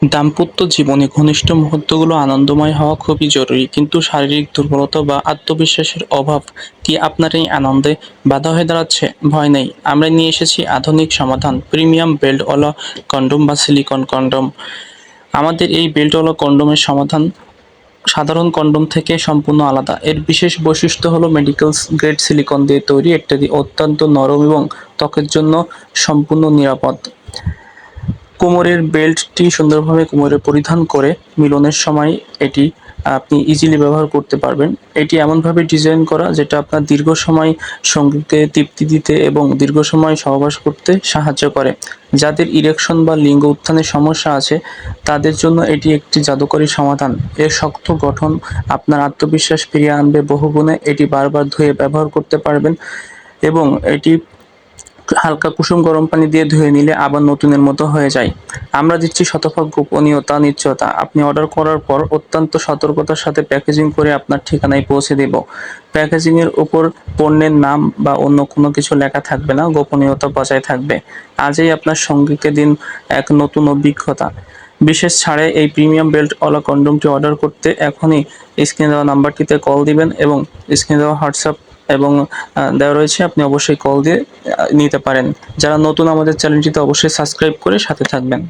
দাম্পত্য জীবনে ঘনিষ্ঠ মুহূর্তগুলো আনন্দময় হওয়া খুবই জরুরি, কিন্তু শারীরিক দুর্বলতা বা আত্মবিশ্বাসের অভাব কি আপনার এই আনন্দে বাধা হয়ে দাঁড়াচ্ছে? ভয় নেই, আমরা নিয়ে এসেছি আধুনিক সমাধান, প্রিমিয়াম বেল্টওয়ালা কন্ডোম বা সিলিকন কন্ডোম। আমাদের এই বেল্টওয়ালা কন্ডোমের সমাধান সাধারণ কন্ডোম থেকে সম্পূর্ণ আলাদা। এর বিশেষ বৈশিষ্ট্য হলো মেডিকেল গ্রেড সিলিকন দিয়ে তৈরি, এটি অত্যন্ত নরম এবং ত্বকের জন্য সম্পূর্ণ নিরাপদ। কোমরের বেল্টটি সুন্দরভাবে কোমরে পরিধান করে মিলনের সময় এটি আপনি ইজিলি ব্যবহার করতে পারবেন। এটি এমনভাবে ডিজাইন করা যেটা আপনার দীর্ঘ সময় সঙ্গীকে তৃপ্তি দিতে এবং দীর্ঘ সময় সহবাস করতে সাহায্য করে। যাদের ইরেকশন বা লিঙ্গ উত্থানের সমস্যা আছে তাদের জন্য এটি একটি জাদুকরী সমাধান। এর শক্ত গঠন আপনার আত্মবিশ্বাস ফিরিয়ে আনবে বহুগুণে। এটি বারবার ধুয়ে ব্যবহার করতে পারবেন এবং এটি হালকা কুসুম গরম পানি দিয়ে ধুয়ে নিলে আবার নতুনের মতো হয়ে যায়। আমরা দিচ্ছি শতভাগ গোপনীয়তা, নিশ্চয়তা। আপনি অর্ডার করার পর অত্যন্ত সতর্কতার সাথে প্যাকেজিং করে আপনার ঠিকানায় পৌঁছে দেব। প্যাকেজিংয়ের উপর পণ্যের নাম বা অন্য কোনো কিছু লেখা থাকবে না, গোপনীয়তা বজায় থাকবে। আজই আপনার সঙ্গীকে দিন এক নতুন অভিজ্ঞতা। বিশেষ ছাড়ে এই প্রিমিয়াম বেল্টওয়ালা কন্ডোমটি অর্ডার করতে এখনই স্ক্রিনে দেওয়া নাম্বারটিতে কল দিবেন এবং স্ক্রিনে দেওয়া হোয়াটসঅ্যাপ এবং দেওয়া রয়েছে, আপনি অবশ্যই কল দিয়ে নিতে পারেন। যারা নতুন আমাদের চ্যানেলটিতে অবশ্যই সাবস্ক্রাইব করে সাথে থাকবেন।